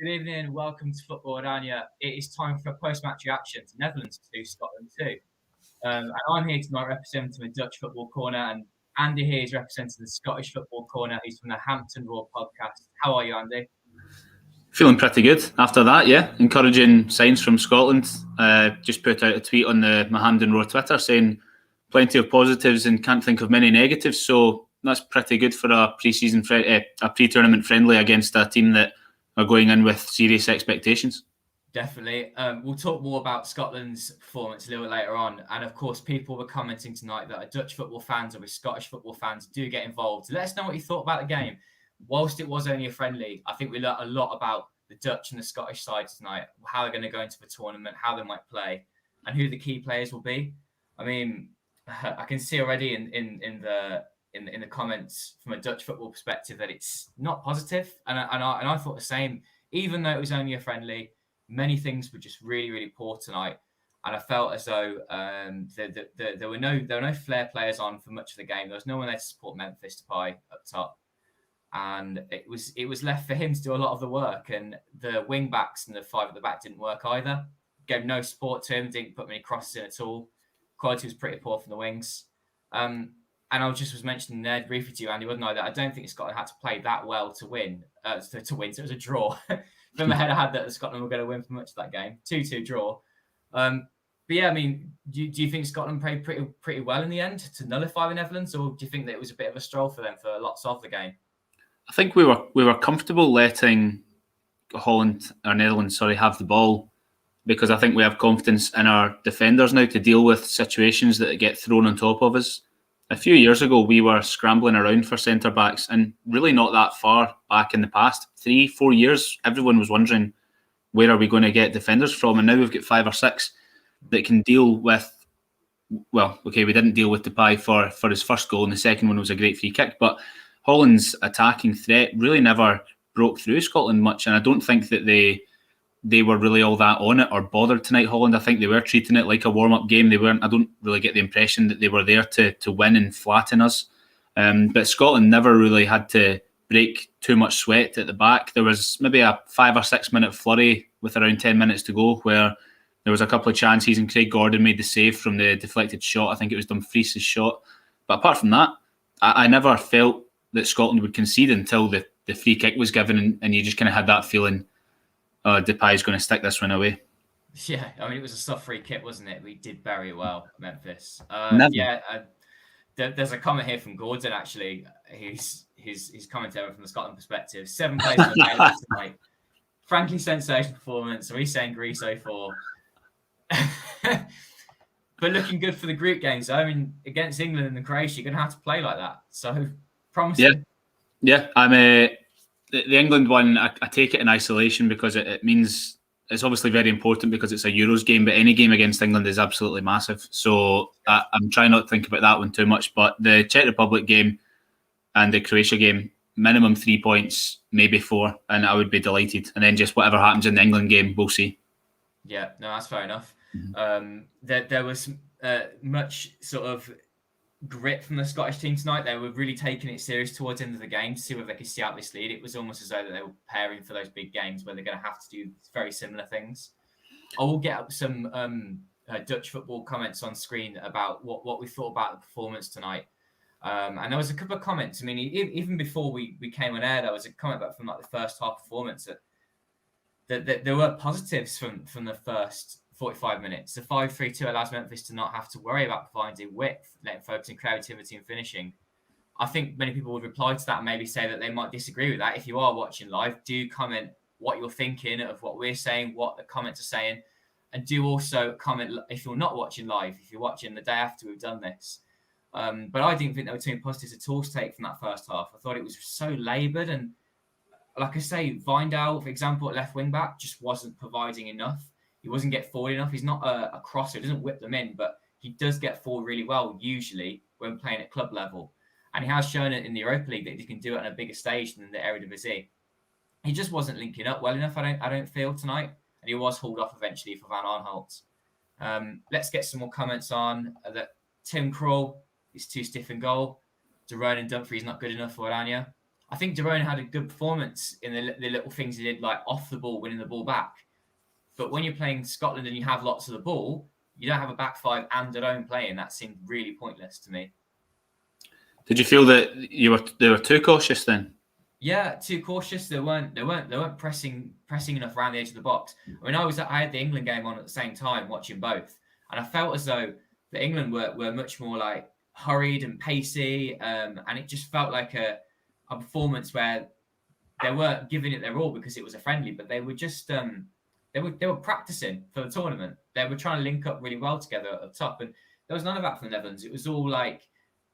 Good evening, welcome to Football-Oranje. It is time for a post-match reaction to Netherlands 2, Scotland 2. And I'm here tonight representing the Dutch Football Corner, and Andy here is representing the Scottish Football Corner. He's from the Hampton Raw podcast. How are you, Andy? Feeling pretty good after that, yeah. Encouraging signs from Scotland. Just put out a tweet on my Hampton Raw Twitter saying plenty of positives and can't think of many negatives. So that's pretty good for a pre-tournament friendly against a team that are going in with serious expectations. Definitely. We'll talk more about Scotland's performance a little bit later on. And of course, people were commenting tonight that Dutch football fans or Scottish football fans do get involved. Let us know what you thought about the game. Whilst it was only a friendly, I think we learned a lot about the Dutch and the Scottish sides tonight, how they're going to go into the tournament, how they might play, and who the key players will be. I mean, I can see already in the comments from a Dutch football perspective that it's not positive, and I thought the same. Even though it was only a friendly, many things were just really, really poor tonight, and I felt as though there were no flair players on for much of the game. There was no one there to support Memphis Depay up top, and it was left for him to do a lot of the work. And the wing backs and the five at the back didn't work either. Gave no support to him. Didn't put many crosses in at all. Quality was pretty poor from the wings. And I was mentioning there briefly to you, Andy, wasn't I, that I don't think Scotland had to play that well to win. To win, so it was a draw. From my head, I had that Scotland were going to win for much of that game. 2-2 draw. But yeah, I mean, do you think Scotland played pretty well in the end to nullify the Netherlands, or do you think that it was a bit of a stroll for them for lots of the game? I think we were comfortable letting Netherlands have the ball, because I think we have confidence in our defenders now to deal with situations that get thrown on top of us. A few years ago, we were scrambling around for centre-backs, and really not that far back in the past, 3-4 years, everyone was wondering, where are we going to get defenders from? And now we've got 5 or 6 that can deal with, well, okay, we didn't deal with Depay for his first goal, and the second one was a great free kick, but Holland's attacking threat really never broke through Scotland much, and I don't think that they were really all that on it or bothered tonight, Holland. I think they were treating it like a warm-up game. They weren't. I don't really get the impression that they were there to win and flatten us. But Scotland never really had to break too much sweat at the back. There was maybe a 5 or 6 minute flurry with around 10 minutes to go where there was a couple of chances and Craig Gordon made the save from the deflected shot. I think it was Dumfries' shot. But apart from that, I never felt that Scotland would concede until the free kick was given, and you just kind of had that feeling, Depay's going to stick this one away. Yeah, I mean, it was a soft free kick, wasn't it? We did very well, Memphis. There's a comment here from Gordon, actually. His commentary from the Scotland perspective. 7 players available tonight. Frankly, sensational performance. Are we saying Greece 04? But looking good for the group games. I mean, against England and Croatia, you're going to have to play like that. So, promising. Yeah. I'm the England one, I take it in isolation because it means it's obviously very important because it's a Euros game, but any game against England is absolutely massive. So I'm trying not to think about that one too much. But the Czech Republic game and the Croatia game, minimum 3 points, maybe 4, and I would be delighted. And then just whatever happens in the England game, we'll see. Yeah, no, that's fair enough. There was much sort of grit from the Scottish team tonight. They were really taking it serious towards the end of the game to see whether they could see out this lead. It was almost as though that they were preparing for those big games where they're going to have to do very similar things. I will get up some Dutch football comments on screen about what we thought about the performance tonight. And there was a couple of comments. I mean, even before we came on air, there was a comment from like the first half performance that there were positives from the first 45 minutes. The 5-3-2 allows Memphis to not have to worry about providing width, letting focus on creativity and finishing. I think many people would reply to that and maybe say that they might disagree with that. If you are watching live, do comment what you're thinking of what we're saying, what the comments are saying, and do also comment if you're not watching live, if you're watching the day after we've done this. But I didn't think there were too many positives at all to take from that first half. I thought it was so laboured, and like I say, Vindal, for example, at left wing back, just wasn't providing enough. He wasn't getting forward enough. He's not a crosser. He doesn't whip them in, but he does get forward really well, usually, when playing at club level. And he has shown it in the Europa League that he can do it on a bigger stage than the Eredivisie. He just wasn't linking up well enough, I don't feel, tonight. And he was hauled off eventually for Van Aanholt. Let's get some more comments on that. Tim Krul is too stiff in goal. Jerome and Dumfries not good enough for Oranje. I think De Bruyne had a good performance in the little things he did, like off the ball, winning the ball back. But when you're playing Scotland and you have lots of the ball, you don't have a back five and De Bruyne playing. That seemed really pointless to me. Did you feel that they were too cautious then? Yeah, too cautious. They weren't pressing enough around the edge of the box. I mean, I had the England game on at the same time, watching both, and I felt as though the England were much more like hurried and pacey, and it just felt like a performance where they weren't giving it their all because it was a friendly, but they were just they were practicing for the tournament. They were trying to link up really well together at the top, and there was none of that from the Netherlands. It was all like,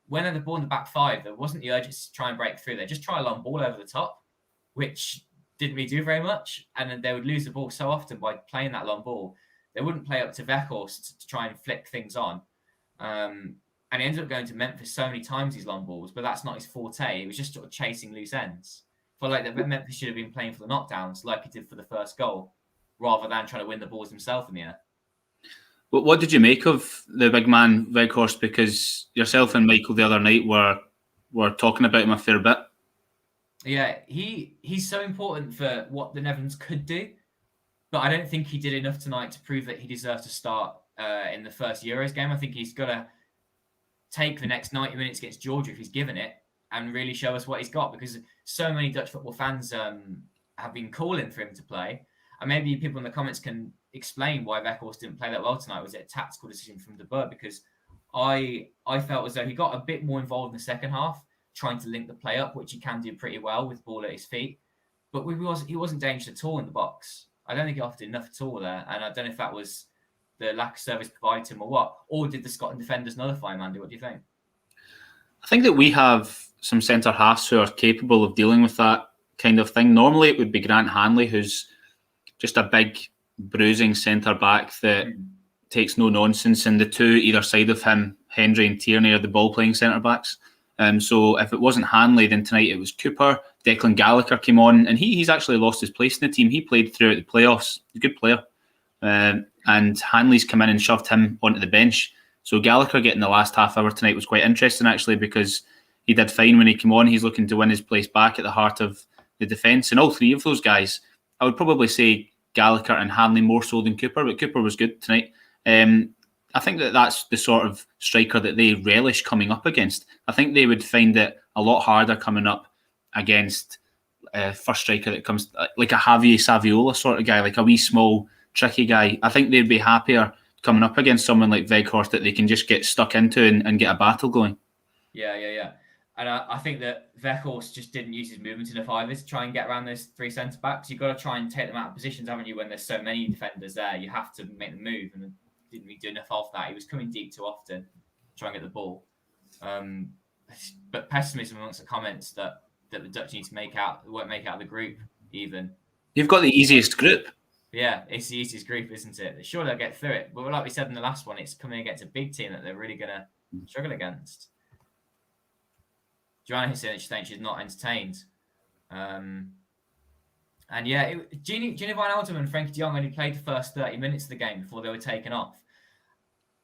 when they had the ball in the back five, there wasn't the urgency to try and break through. They just try a long ball over the top, which didn't really do very much. And then they would lose the ball so often by playing that long ball. They wouldn't play up to Weghorst to try and flick things on. And he ended up going to Memphis so many times, these long balls, but that's not his forte. It was just sort of chasing loose ends. I feel like that Memphis should have been playing for the knockdowns like he did for the first goal, rather than trying to win the balls himself in the air. But what did you make of the big man Weghorst? Because yourself and Michael the other night were talking about him a fair bit. Yeah, he's so important for what the Netherlands could do, but I don't think he did enough tonight to prove that he deserves to start in the first Euros game. I think he's got to take the next 90 minutes against Georgia if he's given it and really show us what he's got, because so many Dutch football fans have been calling for him to play. And maybe people in the comments can explain why Weghorst didn't play that well tonight. Was it a tactical decision from De Boer? Because I felt as though he got a bit more involved in the second half, trying to link the play up, which he can do pretty well with ball at his feet. But he wasn't dangerous at all in the box. I don't think he offered enough at all there. And I don't know if that was the lack of service provided to him or what. Or did the Scotland defenders nullify him, Andy? What do you think? I think that we have some centre-halves who are capable of dealing with that kind of thing. Normally it would be Grant Hanley, who's just a big bruising centre-back that takes no nonsense, and the two either side of him, Hendry and Tierney, are the ball-playing centre-backs. So if it wasn't Hanley, then tonight it was Cooper. Declan Gallagher came on, and he's actually lost his place in the team. He played throughout the playoffs. He's a good player. And Hanley's come in and shoved him onto the bench. So Gallagher getting the last half hour tonight was quite interesting, actually, because he did fine when he came on. He's looking to win his place back at the heart of the defence. And all three of those guys, I would probably say Gallagher and Hanley more so than Cooper, but Cooper was good tonight. I think that's the sort of striker that they relish coming up against. I think they would find it a lot harder coming up against first striker that comes like a Javier Saviola sort of guy, like a wee small tricky guy. I think they'd be happier coming up against someone like Weghorst that they can just get stuck into and get a battle going. Yeah. And I think that Weghorst just didn't use his movement enough either to try and get around those three centre-backs. You've got to try and take them out of positions, haven't you, when there's so many defenders there. You have to make them move, and didn't really do enough of that. He was coming deep too often, trying to get the ball. But pessimism amongst the comments that the Dutch need to won't make out of the group even. You've got the easiest group. Yeah, it's the easiest group, isn't it? Sure, they'll get through it. But like we said in the last one, it's coming against a big team that they're really going to struggle against. Joanna Hussein thinks she's not entertained. And yeah, Gini Wijnaldum and Frankie de Jong only played the first 30 minutes of the game before they were taken off.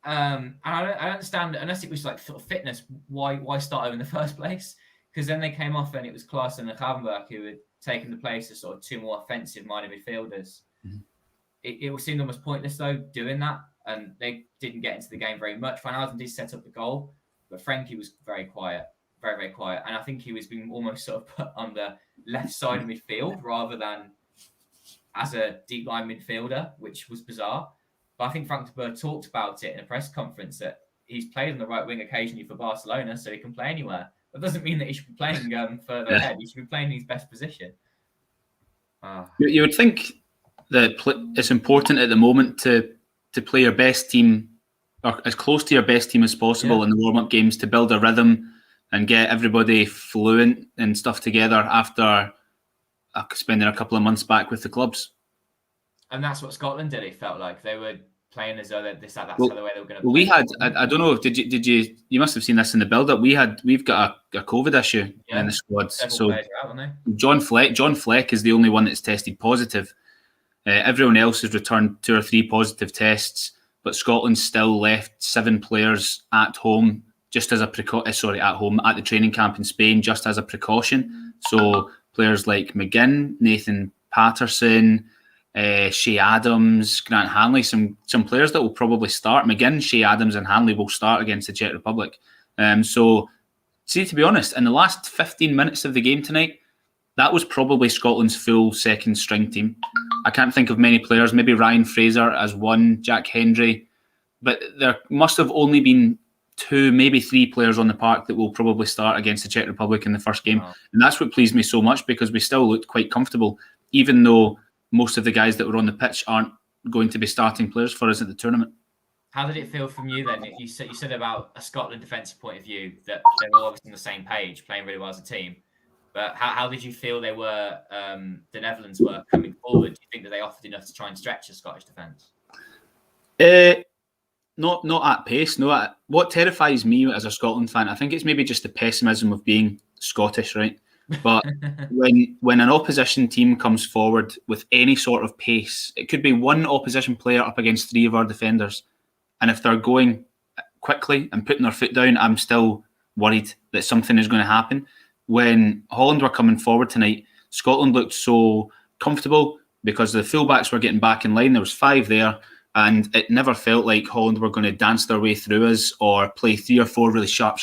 And I don't understand, unless it was like sort of fitness, why start them in the first place? Because then they came off and it was Klaassen and Gravenberch who had taken the place of sort of two more offensive-minded midfielders. Mm-hmm. It seemed almost pointless, though, doing that. And they didn't get into the game very much. Wijnaldum did set up the goal, but Frankie was very quiet. Very, very quiet. And I think he was being almost sort of put on the left side of midfield rather than as a deep line midfielder, which was bizarre. But I think Frank de Boer talked about it in a press conference that he's played on the right wing occasionally for Barcelona, so he can play anywhere. That doesn't mean that he should be playing further ahead. He should be playing in his best position. You would think that it's important at the moment to play your best team, or as close to your best team as possible in the warm-up games, to build a rhythm and get everybody fluent and stuff together after spending a couple of months back with the clubs. And that's what Scotland did. It felt like they were playing as though that's how the way they were going to play. We had, I don't know, did you must have seen this in the build-up. We've got a COVID issue in the squad. So John Fleck is the only one that's tested positive. Everyone else has returned 2 or 3 positive tests, but Scotland still left 7 players at home. Just as at home at the training camp in Spain, just as a precaution. So players like McGinn, Nathan Patterson, Shea Adams, Grant Hanley, some players that will probably start. McGinn, Shea Adams and Hanley will start against the Czech Republic. So, see, to be honest, in the last 15 minutes of the game tonight, that was probably Scotland's full second string team. I can't think of many players, maybe Ryan Fraser as one, Jack Hendry, but there must have only been 2, maybe 3 players on the park that will probably start against the Czech Republic in the first game. Wow. And that's what pleased me so much, because we still looked quite comfortable, even though most of the guys that were on the pitch aren't going to be starting players for us at the tournament. How did it feel from you then? You said about a Scotland defensive point of view that they were obviously on the same page, playing really well as a team. But how did you feel they were? The Netherlands were coming forward. Do you think that they offered enough to try and stretch the Scottish defence? Not at pace. No, what terrifies me as a Scotland fan, I think it's maybe just the pessimism of being Scottish, right? But when an opposition team comes forward with any sort of pace, it could be one opposition player up against 3 of our defenders, and if they're going quickly and putting their foot down, I'm still worried that something is going to happen. When Holland were coming forward tonight, Scotland looked so comfortable because the fullbacks were getting back in line. There was 5 there, and it never felt like Holland were going to dance their way through us or play 3 or 4 really sharp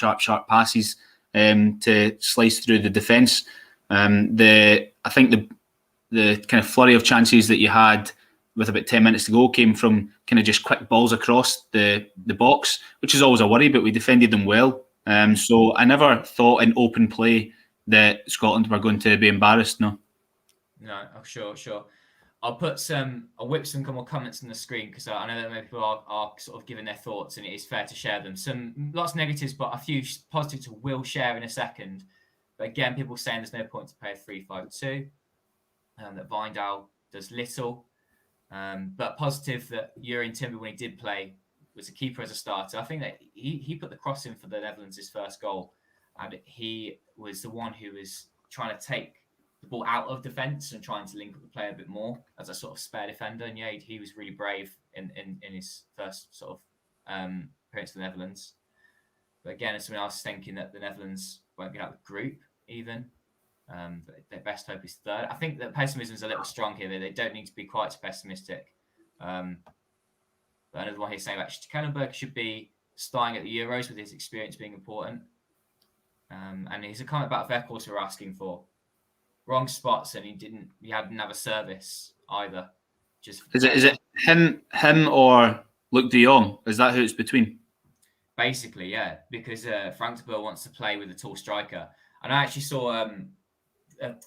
passes to slice through the defence. I think the kind of flurry of chances that you had with about 10 minutes to go came from kind of just quick balls across the box, which is always a worry, but we defended them well. So I never thought in open play that Scotland were going to be embarrassed. No, sure. I'll whip some more comments on the screen because I know that many people are sort of giving their thoughts, and it is fair to share them. Lots of negatives, but a few positives we'll share in a second. But again, people saying there's no point to play a 3-5-2, that Vindal does little. But positive that Jurien Timber, when he did play, was a keeper as a starter. I think that he put the cross in for the Netherlands' first goal, and he was the one who was trying to take the ball out of defence and trying to link up the player a bit more as a sort of spare defender. And yeah, he was really brave in his first sort of appearance for the Netherlands. But again, as someone else thinking that the Netherlands won't get out of the group even. Their best hope is third. I think that pessimism is a little strong here. They don't need to be quite so pessimistic. But another one here saying that Stekelenburg should be starting at the Euros with his experience being important. And he's a comment about Weghorst we're asking for. Wrong spots, and he didn't have a service either. Is it him or Luc de Jong? Is that who it's between? Basically, yeah, because Frank de Boer wants to play with a tall striker. And I actually saw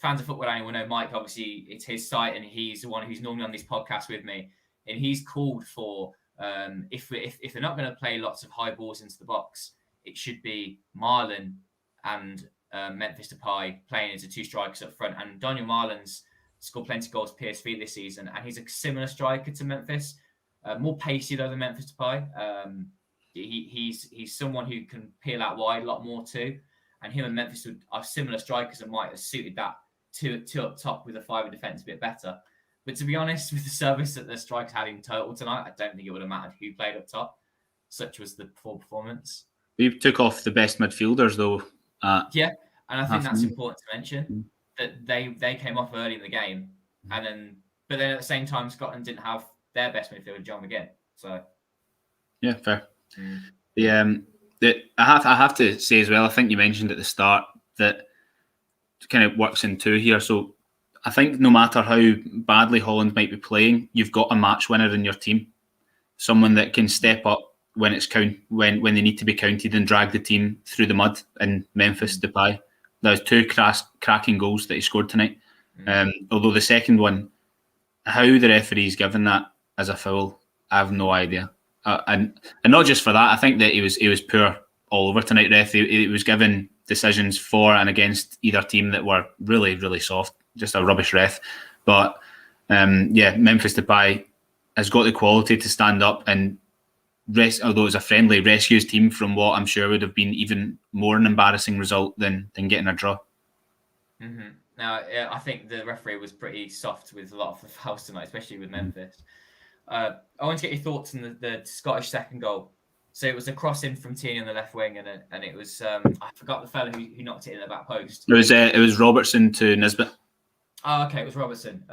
fans of Football-Oranje will know Mike, obviously it's his site, and he's the one who's normally on this podcast with me. And he's called for, if they're not going to play lots of high balls into the box, it should be Marlon and Memphis Depay playing as the 2 strikers up front. And Daniel Marlon's scored plenty of goals for PSV this season, and he's a similar striker to Memphis, more pacey though than Memphis Depay. He's someone who can peel out wide a lot more too. And him and Memphis are similar strikers and might have suited that two up top with a 5 in defence a bit better. But to be honest, with the service that the strikers had in total tonight, I don't think it would have mattered who played up top. Such was the poor performance. We took off the best midfielders though. Yeah, and I think that's important to mention that they came off early in the game, but then at the same time Scotland didn't have their best midfielder, John McGinn. So yeah, fair. I have to say as well, I think you mentioned at the start that it kind of works in 2 here. So I think no matter how badly Holland might be playing, you've got a match winner in your team, someone that can step up when when they need to be counted and drag the team through the mud. In Memphis Depay, there was 2 cracking goals that he scored tonight. Although the second one, how the referee's given that as a foul, I have no idea. And not just for that, I think that he was poor all over tonight. Ref, he was given decisions for and against either team that were really, really soft. Just a rubbish ref. But Memphis Depay has got the quality to stand up and although it's a friendly, rescue his team from what I'm sure would have been even more an embarrassing result than getting a draw. Mm-hmm. Now, I think the referee was pretty soft with a lot of the fouls tonight, especially with Memphis. I want to get your thoughts on the Scottish second goal. So it was a cross in from Tierney on the left wing, and it was I forgot the fella who knocked it in the back post. It was Robertson to Nisbet. Oh, okay, it was Robertson.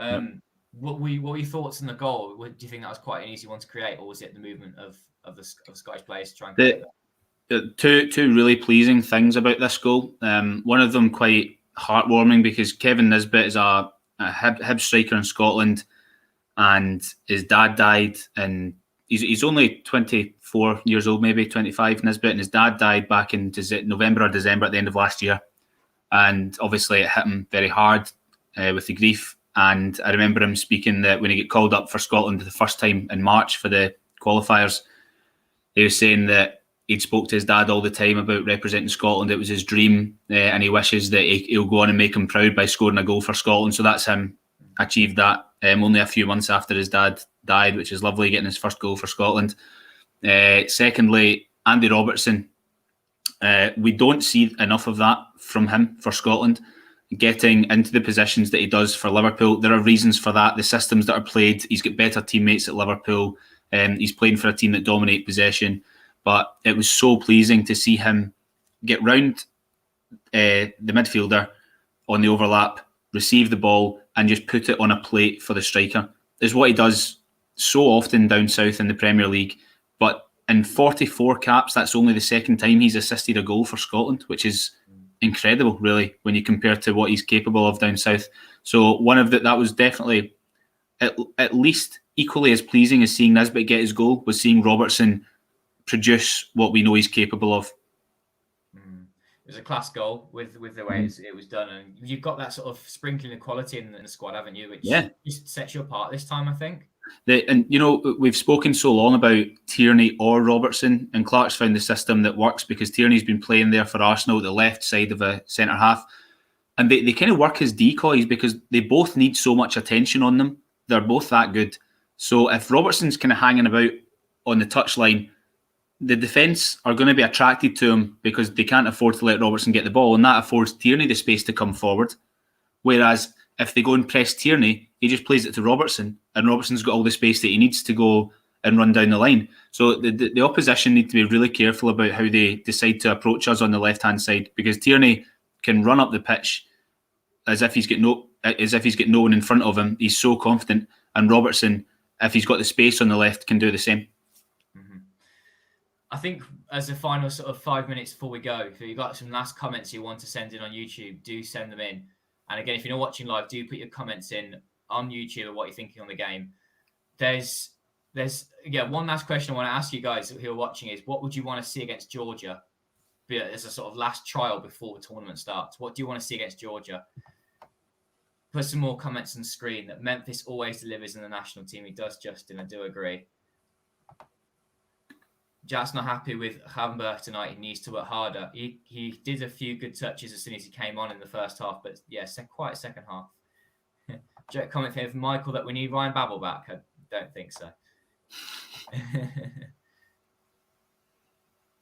What were your thoughts on the goal? Do you think that was quite an easy one to create, or was it the movement of the Scottish players to try and create that? Two really pleasing things about this goal. One of them quite heartwarming because Kevin Nisbet is a Hib striker in Scotland, and his dad died, and he's only 24 years old, maybe 25, Nisbet, and his dad died back in November or December at the end of last year, and obviously it hit him very hard with the grief. And I remember him speaking that when he got called up for Scotland the first time in March for the qualifiers, he was saying that he'd spoke to his dad all the time about representing Scotland. It was his dream, and he wishes that he'll go on and make him proud by scoring a goal for Scotland. So that's him achieved that only a few months after his dad died, which is lovely, getting his first goal for Scotland. Secondly, Andy Robertson. We don't see enough of that from him for Scotland. Getting into the positions that he does for Liverpool, there are reasons for that. The systems that are played, he's got better teammates at Liverpool. He's playing for a team that dominate possession. But it was so pleasing to see him get round the midfielder on the overlap, receive the ball, and just put it on a plate for the striker. Is what he does so often down south in the Premier League. But in 44 caps, that's only the second time he's assisted a goal for Scotland, which is incredible, really, when you compare to what he's capable of down south. So that was definitely at least equally as pleasing as seeing Nisbet get his goal, was seeing Robertson produce what we know he's capable of. It was a class goal with the way it was done, and you've got that sort of sprinkling of quality in the squad, haven't you? Which just sets you apart this time, I think. And we've spoken so long about Tierney or Robertson, and Clark's found the system that works because Tierney's been playing there for Arsenal, the left side of a centre half, and they kind of work as decoys because they both need so much attention on them. They're both that good. So if Robertson's kind of hanging about on the touchline, the defence are going to be attracted to him because they can't afford to let Robertson get the ball, and that affords Tierney the space to come forward. Whereas if they go and press Tierney, he just plays it to Robertson, and Robertson's got all the space that he needs to go and run down the line. So the opposition need to be really careful about how they decide to approach us on the left-hand side, because Tierney can run up the pitch as if he's got no one in front of him. He's so confident, and Robertson, if he's got the space on the left, can do the same. I think as a final sort of 5 minutes before we go, if you've got some last comments you want to send in on YouTube, do send them in. And again, if you're not watching live, do put your comments in on YouTube of what you're thinking on the game. There's one last question I want to ask you guys who are watching is, what would you want to see against Georgia as a sort of last trial before the tournament starts? What do you want to see against Georgia? Put some more comments on the screen. That Memphis always delivers in the national team. He does, Justin. I do agree. Jack's not happy with Hamburg tonight. He needs to work harder. He did a few good touches as soon as he came on in the first half, but yeah, quite a second half. Jack comment here from Michael that we need Ryan Babel back. I don't think so.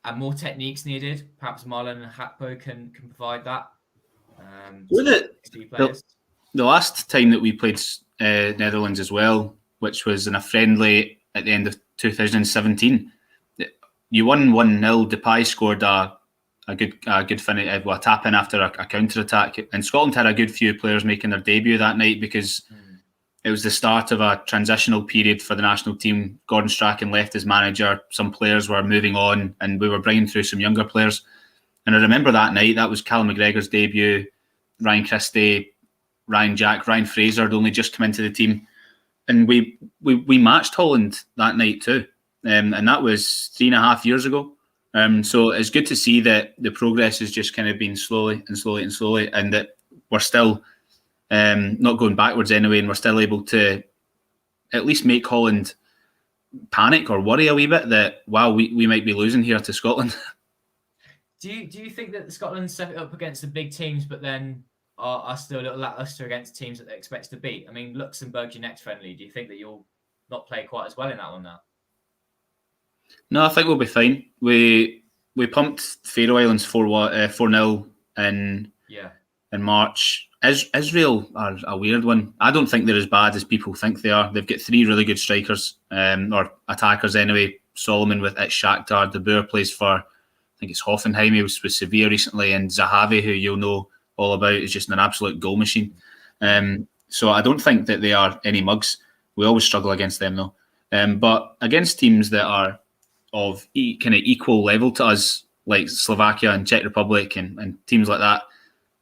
And more techniques needed. Perhaps Marlon and Hakpo can provide that. The last time that we played Netherlands as well, which was in a friendly at the end of 2017, you won 1-0. Depay scored a good finish, a tap in after a counter attack, and Scotland had a good few players making their debut that night because it was the start of a transitional period for the national team. Gordon Strachan left as manager. Some players were moving on, and we were bringing through some younger players. And I remember that night, that was Callum McGregor's debut. Ryan Christie, Ryan Jack, Ryan Fraser had only just come into the team, and we matched Holland that night too. And that was 3.5 years ago. So it's good to see that the progress has just kind of been slowly, and that we're still not going backwards anyway, and we're still able to at least make Holland panic or worry a wee bit that, wow, we might be losing here to Scotland. Do you think that Scotland set it up against the big teams, but then are still a little lackluster against teams that they expect to beat? I mean, Luxembourg's your next friendly. Do you think that you'll not play quite as well in that one now? No, I think we'll be fine. We pumped Faroe Islands 4-0 in March. Israel are a weird one. I don't think they're as bad as people think they are. They've got 3 really good strikers, or attackers anyway. Solomon at Shakhtar. De Boer plays for, I think it's Hoffenheim. He was with Sevilla recently, and Zahavi, who you'll know all about, is just an absolute goal machine. So I don't think that they are any mugs. We always struggle against them though. But against teams that are of kind of equal level to us, like Slovakia and Czech Republic and teams like that,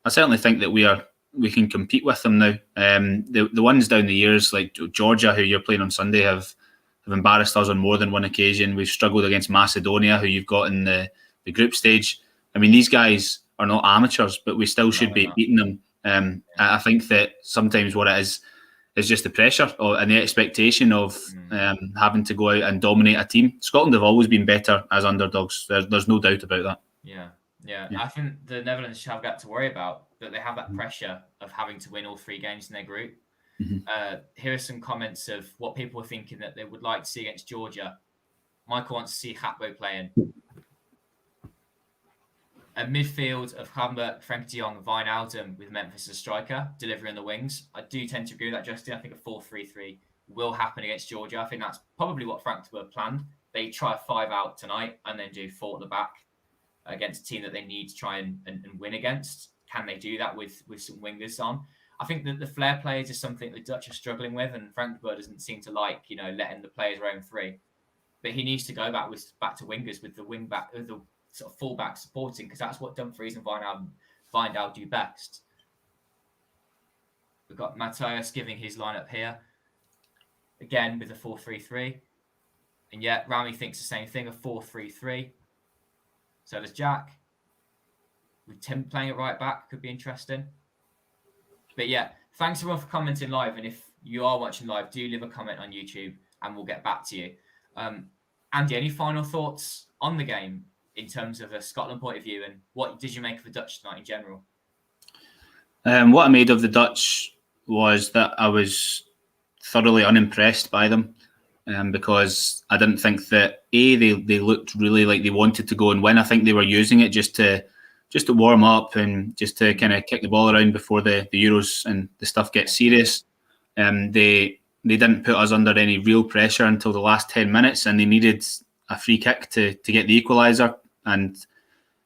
I certainly think that we can compete with them now. The ones down the years, like Georgia, who you're playing on Sunday, have embarrassed us on more than one occasion. We've struggled against Macedonia, who you've got in the group stage. I mean, these guys are not amateurs, but we still should be beating them. I think that sometimes what it is just the pressure and the expectation of having to go out and dominate a team. Scotland have always been better as underdogs. There's no doubt about that. Yeah. I think the Netherlands have got to worry about that. They have that pressure of having to win all 3 games in their group. Here are some comments of what people are thinking that they would like to see against Georgia. Michael wants to see Hatbo playing. A midfield of Hamburg, Frank de Jong, Wijnaldum with Memphis as striker, delivering the wings. I do tend to agree with that, Justin. I think a 4-3-3 will happen against Georgia. I think that's probably what Frank de Boer planned. They try 5 out tonight and then do 4 at the back against a team that they need to try and win against. Can they do that with some wingers on? I think that the flair players is something the Dutch are struggling with, and Frank de Boer doesn't seem to like, letting the players roam free. But he needs to go back to wingers with the wing back, with the sort of fullback supporting, because that's what Dumfries and Wijnaldum do best. We've got Matthias giving his lineup here, again with a 4-3-3, and yet Rami thinks the same thing, a 4-3-3. So does Jack. With Tim playing at right back could be interesting. But yeah, thanks everyone for commenting live, and if you are watching live, do leave a comment on YouTube, and we'll get back to you. Andy, any final thoughts on the game in terms of a Scotland point of view, and what did you make of the Dutch tonight in general? What I made of the Dutch was that I was thoroughly unimpressed by them, because I didn't think that they looked really like they wanted to go and win. I think they were using it just to warm up and just to kind of kick the ball around before the Euros and the stuff gets serious. They didn't put us under any real pressure until the last 10 minutes, and they needed a free kick to get the equaliser. And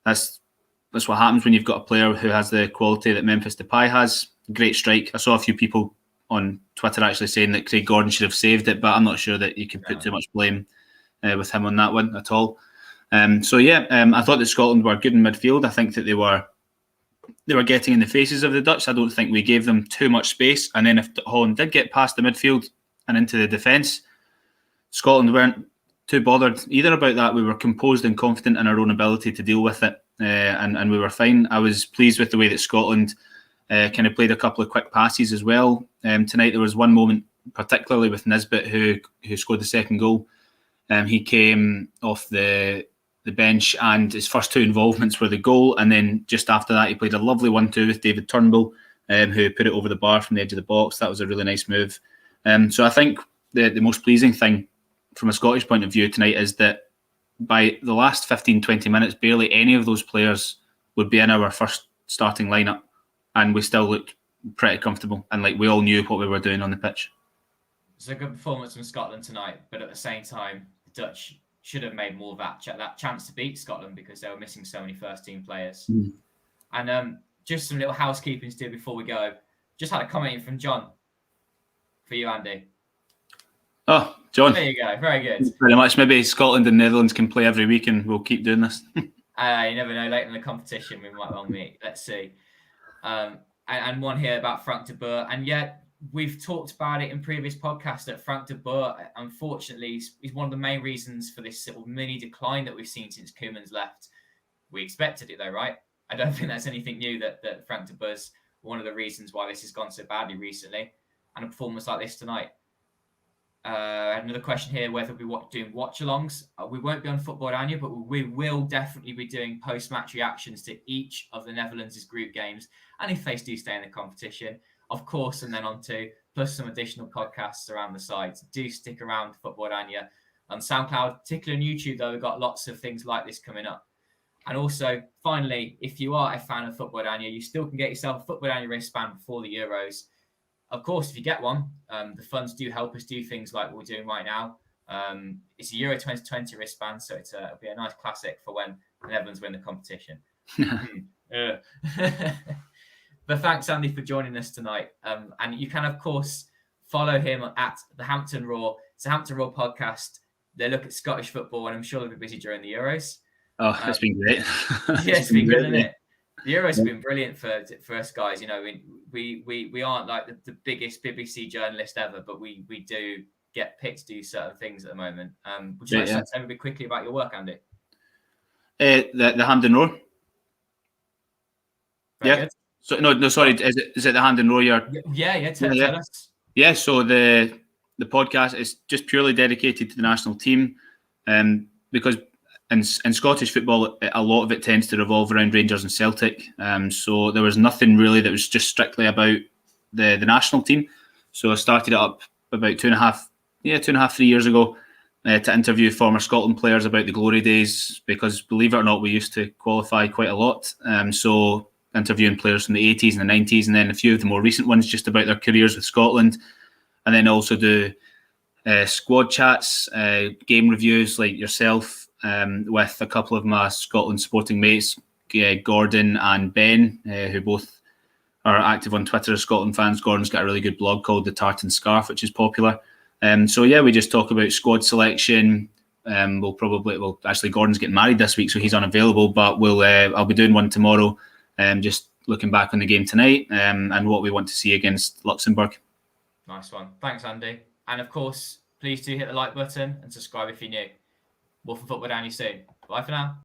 that's what happens when you've got a player who has the quality that Memphis Depay has. Great strike. I saw a few people on Twitter actually saying that Craig Gordon should have saved it, but I'm not sure that you can put too much blame with him on that one at all. I thought that Scotland were good in midfield. I think that they were getting in the faces of the Dutch. I don't think we gave them too much space. And then if Holland did get past the midfield and into the defence, Scotland weren't too bothered either about that. We were composed and confident in our own ability to deal with it, and we were fine. I was pleased with the way that Scotland kind of played a couple of quick passes as well. Tonight there was one moment, particularly with Nisbet, who scored the second goal. He came off the bench, and his first 2 involvements were the goal, and then just after that he played a lovely 1-2 with David Turnbull, who put it over the bar from the edge of the box. That was a really nice move. So I think the most pleasing thing from a Scottish point of view tonight is that by the last 15-20 minutes, barely any of those players would be in our first starting lineup, and we still looked pretty comfortable, and like we all knew what we were doing on the pitch. It's a good performance from Scotland tonight, but at the same time, the Dutch should have made more of that chance to beat Scotland, because they were missing so many first-team players. And just some little housekeeping to do before we go. Just had a comment from John for you, Andy. Oh, John. There you go. Very good. Very much. Maybe Scotland and Netherlands can play every week and we'll keep doing this. You never know. Later in the competition, we might well meet. Let's see. And one here about Frank de Boer. And yet, we've talked about it in previous podcasts that Frank de Boer, unfortunately, is one of the main reasons for this sort of mini decline that we've seen since Koeman's left. We expected it though, right? I don't think that's anything new that Frank de Boer's one of the reasons why this has gone so badly recently. And a performance like this tonight. Another question here, whether we're doing watch-alongs. We won't be on Football-Oranje, but we will definitely be doing post-match reactions to each of the Netherlands' group games. And if they do stay in the competition, of course, and then on to, plus some additional podcasts around the sites. Do stick around Football-Oranje on SoundCloud, particularly on YouTube, though. We've got lots of things like this coming up. And also, finally, if you are a fan of Football-Oranje, you still can get yourself a Football-Oranje wristband before the Euros. Of course, if you get one, the funds do help us do things like we're doing right now. It's a Euro 2020 wristband, so it'll be a nice classic for when the Netherlands win the competition. But thanks, Andy, for joining us tonight. And you can, of course, follow him at the Hampton Raw. It's a Hampton Raw podcast. They look at Scottish football, and I'm sure they'll be busy during the Euros. Oh, it's been great. Yeah, it's been good, hasn't it? The Euros have been brilliant for us guys. You know, we aren't like the biggest BBC journalist ever, but we do get picked to do certain things at the moment. Would you like to tell me a bit quickly about your work, Andy? The Hampton Roar. Good. So no, sorry. Is it the Hampton Roar? Tell us. Yeah. So the podcast is just purely dedicated to the national team, because in Scottish football, a lot of it tends to revolve around Rangers and Celtic. So there was nothing really that was just strictly about the national team. So I started it up about 2.5, 3 years ago, to interview former Scotland players about the glory days, because believe it or not, we used to qualify quite a lot. So interviewing players from the 80s and the 90s, and then a few of the more recent ones just about their careers with Scotland, and then also do squad chats, game reviews like yourself, with a couple of my Scotland sporting mates, Gordon and Ben, who both are active on Twitter as Scotland fans. Gordon's got a really good blog called The Tartan Scarf, which is popular. So yeah, we just talk about squad selection. Actually Gordon's getting married this week, so he's unavailable, but I'll be doing one tomorrow, just looking back on the game tonight, and what we want to see against Luxembourg. Nice one. Thanks, Andy. And of course, please do hit the like button and subscribe if you're new. More from Football-Oranje soon. Bye for now.